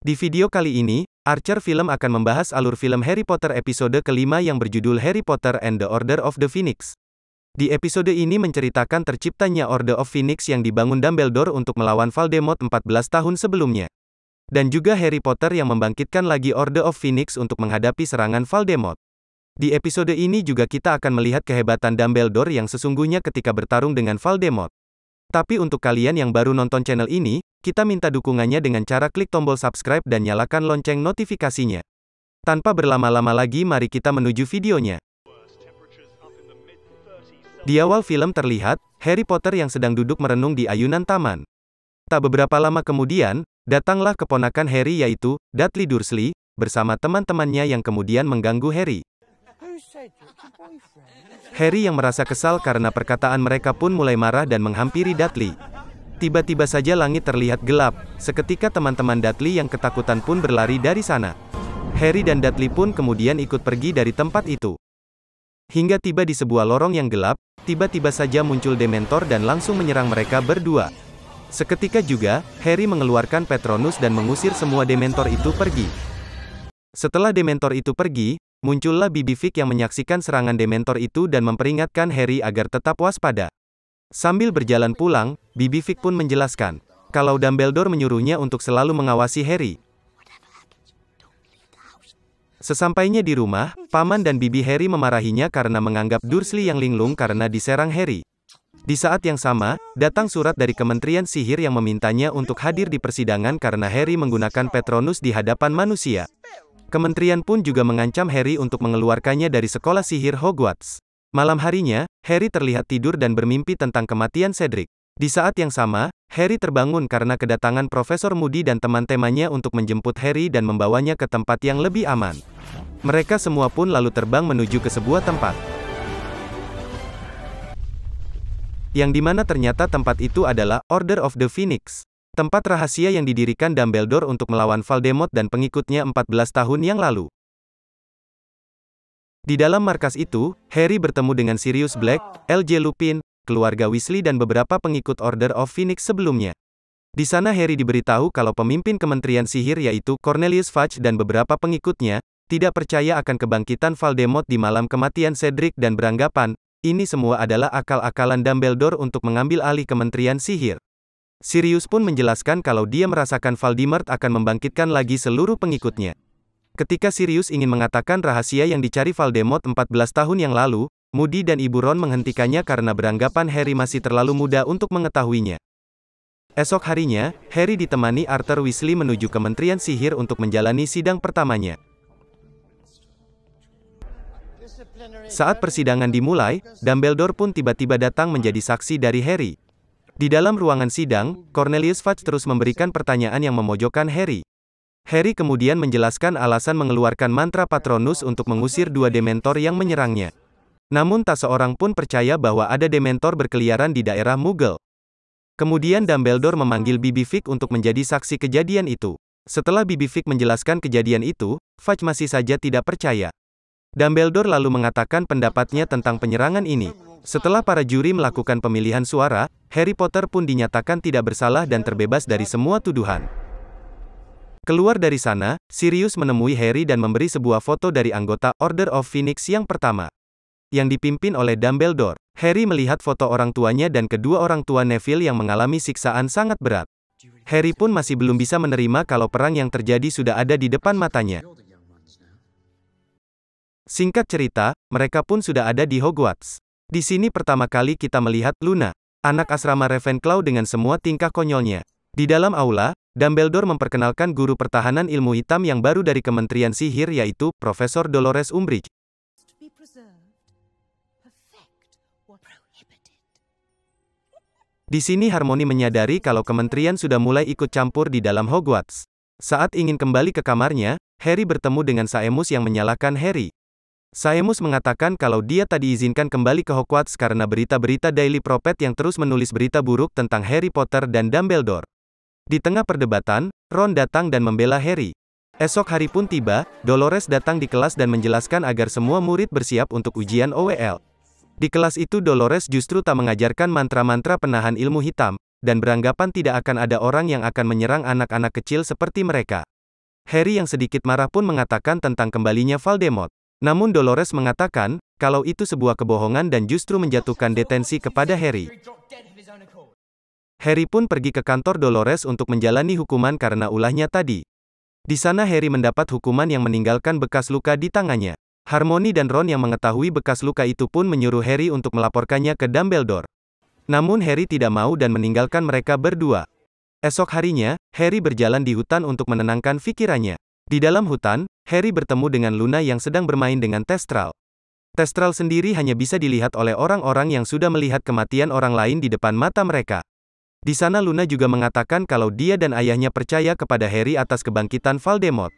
Di video kali ini, Archer Film akan membahas alur film Harry Potter episode kelima yang berjudul Harry Potter and the Order of the Phoenix. Di episode ini menceritakan terciptanya Order of Phoenix yang dibangun Dumbledore untuk melawan Voldemort 14 tahun sebelumnya. Dan juga Harry Potter yang membangkitkan lagi Order of Phoenix untuk menghadapi serangan Voldemort. Di episode ini juga kita akan melihat kehebatan Dumbledore yang sesungguhnya ketika bertarung dengan Voldemort. Tapi untuk kalian yang baru nonton channel ini, kita minta dukungannya dengan cara klik tombol subscribe dan nyalakan lonceng notifikasinya. Tanpa berlama-lama lagi, mari kita menuju videonya. Di awal film terlihat, Harry Potter yang sedang duduk merenung di ayunan taman. Tak beberapa lama kemudian, datanglah keponakan Harry yaitu, Dudley Dursley, bersama teman-temannya yang kemudian mengganggu Harry. Harry yang merasa kesal karena perkataan mereka pun mulai marah dan menghampiri Dudley. Tiba-tiba saja langit terlihat gelap, seketika teman-teman Dudley yang ketakutan pun berlari dari sana. Harry dan Dudley pun kemudian ikut pergi dari tempat itu. Hingga tiba di sebuah lorong yang gelap, tiba-tiba saja muncul Dementor dan langsung menyerang mereka berdua. Seketika juga, Harry mengeluarkan Patronus dan mengusir semua Dementor itu pergi. Setelah Dementor itu pergi, muncullah Bibi Fig yang menyaksikan serangan Dementor itu dan memperingatkan Harry agar tetap waspada. Sambil berjalan pulang, Bibi Fig pun menjelaskan, kalau Dumbledore menyuruhnya untuk selalu mengawasi Harry. Sesampainya di rumah, Paman dan Bibi Harry memarahinya karena menganggap Dursley yang linglung karena diserang Harry. Di saat yang sama, datang surat dari Kementerian Sihir yang memintanya untuk hadir di persidangan karena Harry menggunakan Patronus di hadapan manusia. Kementerian pun juga mengancam Harry untuk mengeluarkannya dari sekolah sihir Hogwarts. Malam harinya, Harry terlihat tidur dan bermimpi tentang kematian Cedric. Di saat yang sama, Harry terbangun karena kedatangan Profesor Moody dan teman-temannya untuk menjemput Harry dan membawanya ke tempat yang lebih aman. Mereka semua pun lalu terbang menuju ke sebuah tempat. Yang dimana ternyata tempat itu adalah Order of the Phoenix. Tempat rahasia yang didirikan Dumbledore untuk melawan Voldemort dan pengikutnya 14 tahun yang lalu. Di dalam markas itu, Harry bertemu dengan Sirius Black, L.J. Lupin, keluarga Weasley dan beberapa pengikut Order of Phoenix sebelumnya. Di sana Harry diberitahu kalau pemimpin Kementerian Sihir yaitu Cornelius Fudge dan beberapa pengikutnya, tidak percaya akan kebangkitan Voldemort di malam kematian Cedric dan beranggapan, ini semua adalah akal-akalan Dumbledore untuk mengambil alih Kementerian Sihir. Sirius pun menjelaskan kalau dia merasakan Voldemort akan membangkitkan lagi seluruh pengikutnya. Ketika Sirius ingin mengatakan rahasia yang dicari Voldemort 14 tahun yang lalu, Moody dan Ibu Ron menghentikannya karena beranggapan Harry masih terlalu muda untuk mengetahuinya. Esok harinya, Harry ditemani Arthur Weasley menuju Kementerian Sihir untuk menjalani sidang pertamanya. Saat persidangan dimulai, Dumbledore pun tiba-tiba datang menjadi saksi dari Harry. Di dalam ruangan sidang, Cornelius Fudge terus memberikan pertanyaan yang memojokkan Harry. Harry kemudian menjelaskan alasan mengeluarkan mantra Patronus untuk mengusir dua Dementor yang menyerangnya. Namun tak seorang pun percaya bahwa ada Dementor berkeliaran di daerah Muggle. Kemudian Dumbledore memanggil Bibi Fig untuk menjadi saksi kejadian itu. Setelah Bibi Fig menjelaskan kejadian itu, Fudge masih saja tidak percaya. Dumbledore lalu mengatakan pendapatnya tentang penyerangan ini. Setelah para juri melakukan pemilihan suara, Harry Potter pun dinyatakan tidak bersalah dan terbebas dari semua tuduhan. Keluar dari sana, Sirius menemui Harry dan memberi sebuah foto dari anggota Order of Phoenix yang pertama, yang dipimpin oleh Dumbledore. Harry melihat foto orang tuanya dan kedua orang tua Neville yang mengalami siksaan sangat berat. Harry pun masih belum bisa menerima kalau perang yang terjadi sudah ada di depan matanya. Singkat cerita, mereka pun sudah ada di Hogwarts. Di sini pertama kali kita melihat Luna, anak asrama Ravenclaw dengan semua tingkah konyolnya. Di dalam aula, Dumbledore memperkenalkan guru pertahanan ilmu hitam yang baru dari Kementerian Sihir yaitu Profesor Dolores Umbridge. Di sini Harmony menyadari kalau kementerian sudah mulai ikut campur di dalam Hogwarts. Saat ingin kembali ke kamarnya, Harry bertemu dengan Seamus yang menyalahkan Harry. Seamus mengatakan kalau dia tak diizinkan kembali ke Hogwarts karena berita-berita Daily Prophet yang terus menulis berita buruk tentang Harry Potter dan Dumbledore. Di tengah perdebatan, Ron datang dan membela Harry. Esok hari pun tiba, Dolores datang di kelas dan menjelaskan agar semua murid bersiap untuk ujian OWL. Di kelas itu Dolores justru tak mengajarkan mantra-mantra penahan ilmu hitam, dan beranggapan tidak akan ada orang yang akan menyerang anak-anak kecil seperti mereka. Harry yang sedikit marah pun mengatakan tentang kembalinya Voldemort. Namun Dolores mengatakan, kalau itu sebuah kebohongan dan justru menjatuhkan detensi kepada Harry. Harry pun pergi ke kantor Dolores untuk menjalani hukuman karena ulahnya tadi. Di sana Harry mendapat hukuman yang meninggalkan bekas luka di tangannya. Hermione dan Ron yang mengetahui bekas luka itu pun menyuruh Harry untuk melaporkannya ke Dumbledore. Namun Harry tidak mau dan meninggalkan mereka berdua. Esok harinya, Harry berjalan di hutan untuk menenangkan pikirannya. Di dalam hutan, Harry bertemu dengan Luna yang sedang bermain dengan Thestral. Thestral sendiri hanya bisa dilihat oleh orang-orang yang sudah melihat kematian orang lain di depan mata mereka. Di sana Luna juga mengatakan kalau dia dan ayahnya percaya kepada Harry atas kebangkitan Voldemort.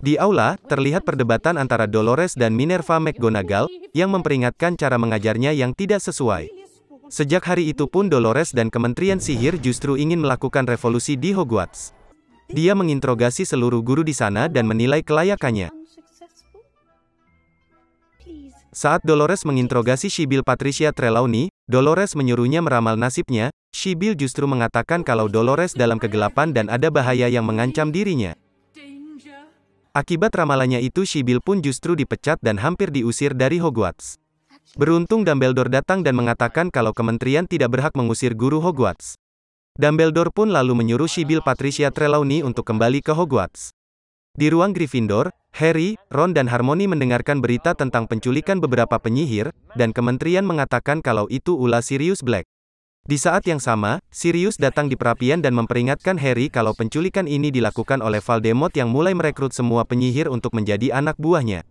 Di aula, terlihat perdebatan antara Dolores dan Minerva McGonagall, yang memperingatkan cara mengajarnya yang tidak sesuai. Sejak hari itu pun Dolores dan Kementerian Sihir justru ingin melakukan revolusi di Hogwarts. Dia menginterogasi seluruh guru di sana dan menilai kelayakannya. Saat Dolores menginterogasi Sybil Patricia Trelawney, Dolores menyuruhnya meramal nasibnya. Sybil justru mengatakan kalau Dolores dalam kegelapan dan ada bahaya yang mengancam dirinya. Akibat ramalannya itu Sybil pun justru dipecat dan hampir diusir dari Hogwarts. Beruntung Dumbledore datang dan mengatakan kalau kementerian tidak berhak mengusir guru Hogwarts. Dumbledore pun lalu menyuruh Sybil Patricia Trelawney untuk kembali ke Hogwarts. Di ruang Gryffindor, Harry, Ron dan Hermione mendengarkan berita tentang penculikan beberapa penyihir, dan kementerian mengatakan kalau itu ulah Sirius Black. Di saat yang sama, Sirius datang di perapian dan memperingatkan Harry kalau penculikan ini dilakukan oleh Voldemort yang mulai merekrut semua penyihir untuk menjadi anak buahnya.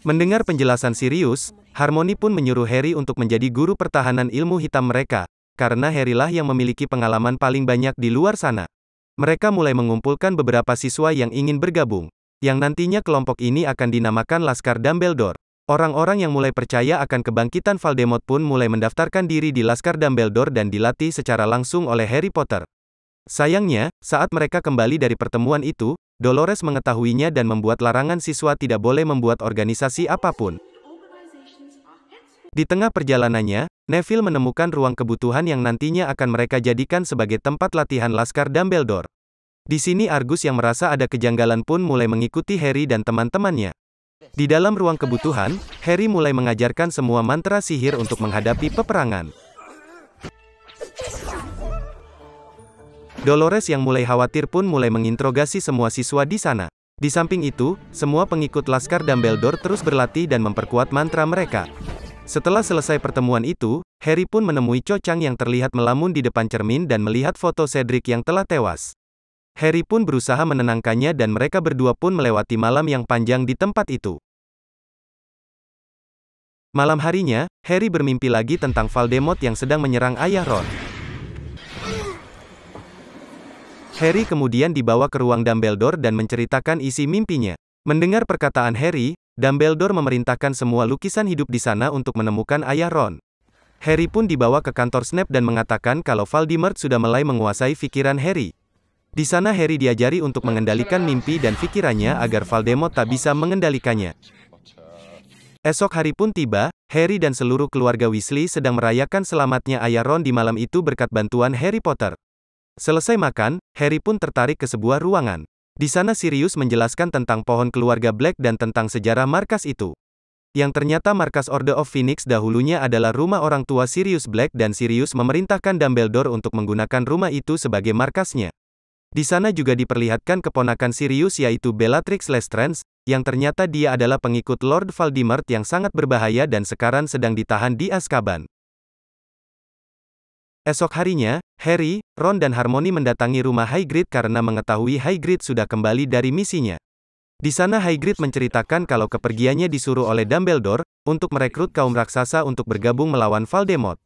Mendengar penjelasan Sirius, Hermione pun menyuruh Harry untuk menjadi guru pertahanan ilmu hitam mereka, karena Harry lah yang memiliki pengalaman paling banyak di luar sana. Mereka mulai mengumpulkan beberapa siswa yang ingin bergabung, yang nantinya kelompok ini akan dinamakan Laskar Dumbledore. Orang-orang yang mulai percaya akan kebangkitan Voldemort pun mulai mendaftarkan diri di Laskar Dumbledore dan dilatih secara langsung oleh Harry Potter. Sayangnya, saat mereka kembali dari pertemuan itu, Dolores mengetahuinya dan membuat larangan siswa tidak boleh membuat organisasi apapun. Di tengah perjalanannya, Neville menemukan ruang kebutuhan yang nantinya akan mereka jadikan sebagai tempat latihan Laskar Dumbledore. Di sini Argus yang merasa ada kejanggalan pun mulai mengikuti Harry dan teman-temannya. Di dalam ruang kebutuhan, Harry mulai mengajarkan semua mantra sihir untuk menghadapi peperangan. Dolores yang mulai khawatir pun mulai menginterogasi semua siswa di sana. Di samping itu, semua pengikut Laskar Dumbledore terus berlatih dan memperkuat mantra mereka. Setelah selesai pertemuan itu, Harry pun menemui Cho Chang yang terlihat melamun di depan cermin dan melihat foto Cedric yang telah tewas. Harry pun berusaha menenangkannya dan mereka berdua pun melewati malam yang panjang di tempat itu. Malam harinya, Harry bermimpi lagi tentang Voldemort yang sedang menyerang ayah Ron. Harry kemudian dibawa ke ruang Dumbledore dan menceritakan isi mimpinya. Mendengar perkataan Harry, Dumbledore memerintahkan semua lukisan hidup di sana untuk menemukan ayah Ron. Harry pun dibawa ke kantor Snape dan mengatakan kalau Voldemort sudah mulai menguasai pikiran Harry. Di sana Harry diajari untuk mengendalikan mimpi dan pikirannya agar Voldemort tak bisa mengendalikannya. Esok hari pun tiba, Harry dan seluruh keluarga Weasley sedang merayakan selamatnya ayah Ron di malam itu berkat bantuan Harry Potter. Selesai makan, Harry pun tertarik ke sebuah ruangan. Di sana Sirius menjelaskan tentang pohon keluarga Black dan tentang sejarah markas itu. Yang ternyata markas Order of Phoenix dahulunya adalah rumah orang tua Sirius Black dan Sirius memerintahkan Dumbledore untuk menggunakan rumah itu sebagai markasnya. Di sana juga diperlihatkan keponakan Sirius yaitu Bellatrix Lestrange, yang ternyata dia adalah pengikut Lord Voldemort yang sangat berbahaya dan sekarang sedang ditahan di Azkaban. Esok harinya, Harry, Ron dan Hermione mendatangi rumah Hagrid karena mengetahui Hagrid sudah kembali dari misinya. Di sana Hagrid menceritakan kalau kepergiannya disuruh oleh Dumbledore, untuk merekrut kaum raksasa untuk bergabung melawan Voldemort.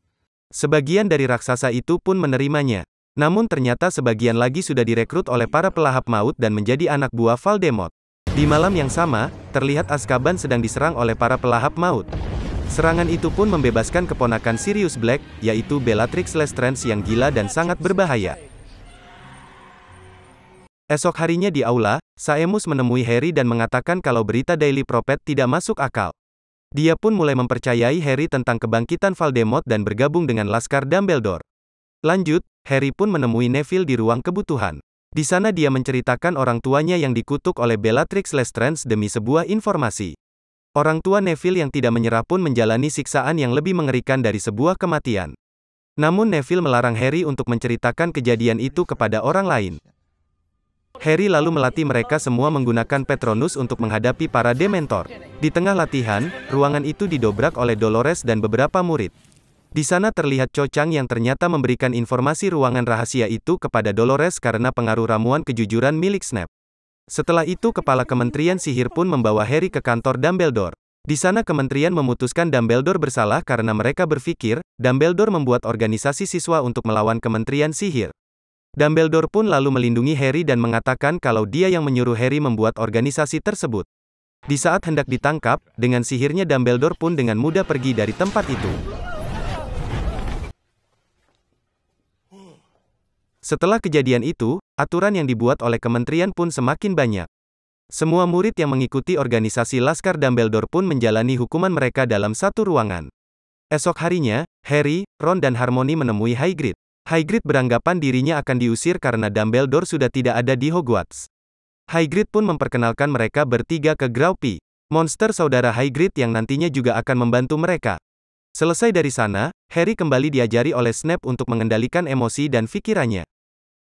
Sebagian dari raksasa itu pun menerimanya. Namun ternyata sebagian lagi sudah direkrut oleh para pelahap maut dan menjadi anak buah Voldemort. Di malam yang sama, terlihat Azkaban sedang diserang oleh para pelahap maut. Serangan itu pun membebaskan keponakan Sirius Black, yaitu Bellatrix Lestrange yang gila dan sangat berbahaya. Esok harinya di aula, Seamus menemui Harry dan mengatakan kalau berita Daily Prophet tidak masuk akal. Dia pun mulai mempercayai Harry tentang kebangkitan Voldemort dan bergabung dengan Laskar Dumbledore. Lanjut, Harry pun menemui Neville di ruang kebutuhan. Di sana dia menceritakan orang tuanya yang dikutuk oleh Bellatrix Lestrange demi sebuah informasi. Orang tua Neville yang tidak menyerah pun menjalani siksaan yang lebih mengerikan dari sebuah kematian. Namun Neville melarang Harry untuk menceritakan kejadian itu kepada orang lain. Harry lalu melatih mereka semua menggunakan Patronus untuk menghadapi para Dementor. Di tengah latihan, ruangan itu didobrak oleh Dolores dan beberapa murid. Di sana terlihat Cho Chang yang ternyata memberikan informasi ruangan rahasia itu kepada Dolores karena pengaruh ramuan kejujuran milik Snape. Setelah itu kepala Kementerian Sihir pun membawa Harry ke kantor Dumbledore. Di sana kementerian memutuskan Dumbledore bersalah karena mereka berpikir, Dumbledore membuat organisasi siswa untuk melawan Kementerian Sihir. Dumbledore pun lalu melindungi Harry dan mengatakan kalau dia yang menyuruh Harry membuat organisasi tersebut. Di saat hendak ditangkap, dengan sihirnya Dumbledore pun dengan mudah pergi dari tempat itu. Setelah kejadian itu, aturan yang dibuat oleh kementerian pun semakin banyak. Semua murid yang mengikuti organisasi Laskar Dumbledore pun menjalani hukuman mereka dalam satu ruangan. Esok harinya, Harry, Ron dan Hermione menemui Hagrid. Hagrid beranggapan dirinya akan diusir karena Dumbledore sudah tidak ada di Hogwarts. Hagrid pun memperkenalkan mereka bertiga ke Grawpy, monster saudara Hagrid yang nantinya juga akan membantu mereka. Selesai dari sana, Harry kembali diajari oleh Snape untuk mengendalikan emosi dan pikirannya.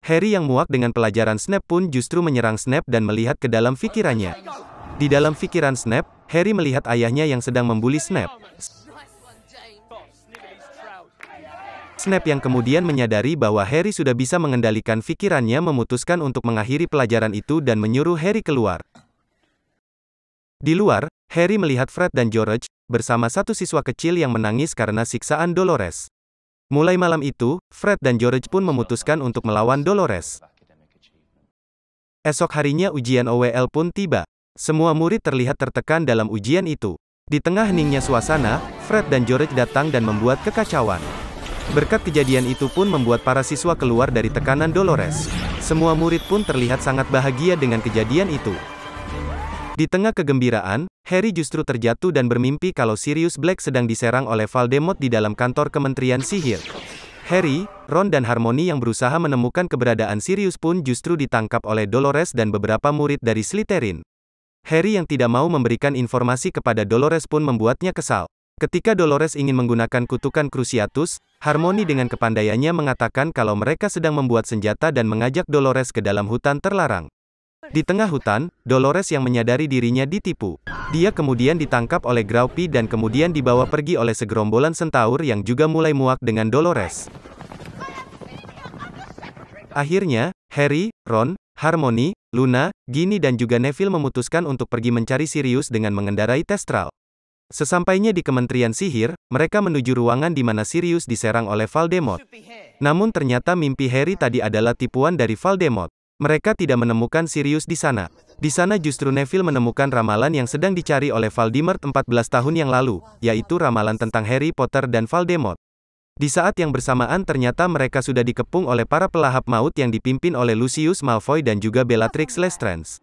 Harry yang muak dengan pelajaran Snape pun justru menyerang Snape dan melihat ke dalam pikirannya. Di dalam pikiran Snape, Harry melihat ayahnya yang sedang membuli Snape. Snape yang kemudian menyadari bahwa Harry sudah bisa mengendalikan pikirannya memutuskan untuk mengakhiri pelajaran itu dan menyuruh Harry keluar. Di luar, Harry melihat Fred dan George, bersama satu siswa kecil yang menangis karena siksaan Dolores. Mulai malam itu, Fred dan George pun memutuskan untuk melawan Dolores. Esok harinya ujian OWL pun tiba. Semua murid terlihat tertekan dalam ujian itu. Di tengah heningnya suasana, Fred dan George datang dan membuat kekacauan. Berkat kejadian itu pun membuat para siswa keluar dari tekanan Dolores. Semua murid pun terlihat sangat bahagia dengan kejadian itu. Di tengah kegembiraan, Harry justru terjatuh dan bermimpi kalau Sirius Black sedang diserang oleh Voldemort di dalam kantor Kementerian Sihir. Harry, Ron dan Hermione yang berusaha menemukan keberadaan Sirius pun justru ditangkap oleh Dolores dan beberapa murid dari Slytherin. Harry yang tidak mau memberikan informasi kepada Dolores pun membuatnya kesal. Ketika Dolores ingin menggunakan kutukan Cruciatus, Hermione dengan kepandaiannya mengatakan kalau mereka sedang membuat senjata dan mengajak Dolores ke dalam hutan terlarang. Di tengah hutan, Dolores yang menyadari dirinya ditipu. Dia kemudian ditangkap oleh Grawpy dan kemudian dibawa pergi oleh segerombolan centaur yang juga mulai muak dengan Dolores. Akhirnya, Harry, Ron, Hermione, Luna, Ginny dan juga Neville memutuskan untuk pergi mencari Sirius dengan mengendarai Testral. Sesampainya di Kementerian Sihir, mereka menuju ruangan di mana Sirius diserang oleh Voldemort. Namun ternyata mimpi Harry tadi adalah tipuan dari Voldemort. Mereka tidak menemukan Sirius di sana. Di sana justru Neville menemukan ramalan yang sedang dicari oleh Voldemort 14 tahun yang lalu, yaitu ramalan tentang Harry Potter dan Voldemort. Di saat yang bersamaan ternyata mereka sudah dikepung oleh para pelahap maut yang dipimpin oleh Lucius Malfoy dan juga Bellatrix Lestrange.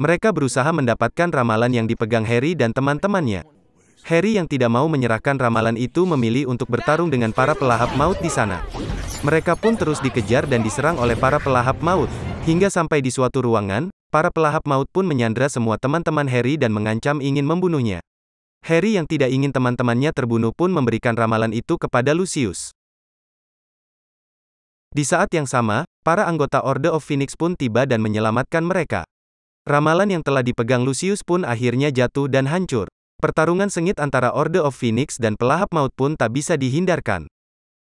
Mereka berusaha mendapatkan ramalan yang dipegang Harry dan teman-temannya. Harry yang tidak mau menyerahkan ramalan itu memilih untuk bertarung dengan para pelahap maut di sana. Mereka pun terus dikejar dan diserang oleh para pelahap maut. Hingga sampai di suatu ruangan, para pelahap maut pun menyandra semua teman-teman Harry dan mengancam ingin membunuhnya. Harry yang tidak ingin teman-temannya terbunuh pun memberikan ramalan itu kepada Lucius. Di saat yang sama, para anggota Order of Phoenix pun tiba dan menyelamatkan mereka. Ramalan yang telah dipegang Lucius pun akhirnya jatuh dan hancur. Pertarungan sengit antara Order of Phoenix dan pelahap maut pun tak bisa dihindarkan.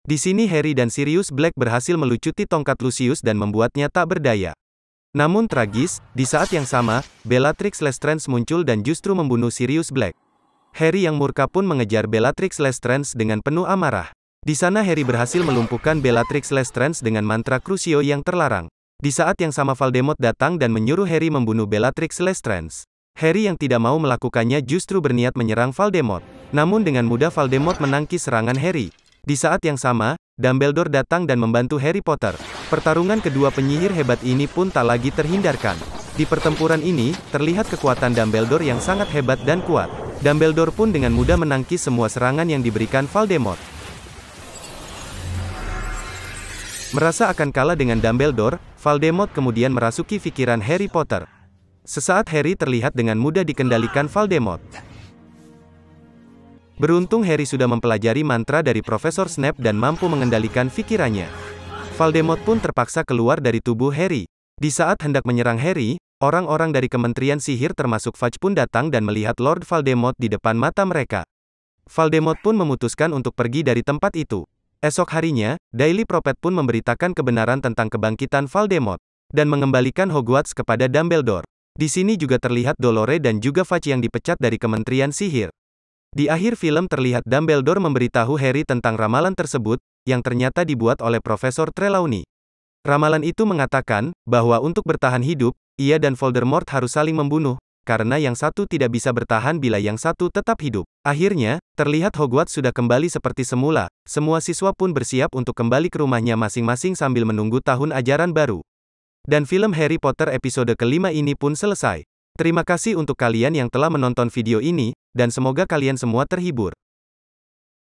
Di sini Harry dan Sirius Black berhasil melucuti tongkat Lucius dan membuatnya tak berdaya. Namun tragis, di saat yang sama, Bellatrix Lestrange muncul dan justru membunuh Sirius Black. Harry yang murka pun mengejar Bellatrix Lestrange dengan penuh amarah. Di sana Harry berhasil melumpuhkan Bellatrix Lestrange dengan mantra Crucio yang terlarang. Di saat yang sama Voldemort datang dan menyuruh Harry membunuh Bellatrix Lestrange. Harry yang tidak mau melakukannya justru berniat menyerang Voldemort. Namun dengan mudah Voldemort menangkis serangan Harry. Di saat yang sama, Dumbledore datang dan membantu Harry Potter. Pertarungan kedua penyihir hebat ini pun tak lagi terhindarkan. Di pertempuran ini, terlihat kekuatan Dumbledore yang sangat hebat dan kuat. Dumbledore pun dengan mudah menangkis semua serangan yang diberikan Voldemort. Merasa akan kalah dengan Dumbledore, Voldemort kemudian merasuki pikiran Harry Potter. Sesaat Harry terlihat dengan mudah dikendalikan Voldemort. Beruntung Harry sudah mempelajari mantra dari Profesor Snape dan mampu mengendalikan pikirannya. Voldemort pun terpaksa keluar dari tubuh Harry. Di saat hendak menyerang Harry, orang-orang dari Kementerian Sihir termasuk Fudge pun datang dan melihat Lord Voldemort di depan mata mereka. Voldemort pun memutuskan untuk pergi dari tempat itu. Esok harinya, Daily Prophet pun memberitakan kebenaran tentang kebangkitan Voldemort dan mengembalikan Hogwarts kepada Dumbledore. Di sini juga terlihat Dolores dan juga Fudge yang dipecat dari Kementerian Sihir. Di akhir film terlihat Dumbledore memberitahu Harry tentang ramalan tersebut, yang ternyata dibuat oleh Profesor Trelawney. Ramalan itu mengatakan, bahwa untuk bertahan hidup, ia dan Voldemort harus saling membunuh, karena yang satu tidak bisa bertahan bila yang satu tetap hidup. Akhirnya, terlihat Hogwarts sudah kembali seperti semula, semua siswa pun bersiap untuk kembali ke rumahnya masing-masing sambil menunggu tahun ajaran baru. Dan film Harry Potter episode kelima ini pun selesai. Terima kasih untuk kalian yang telah menonton video ini, dan semoga kalian semua terhibur.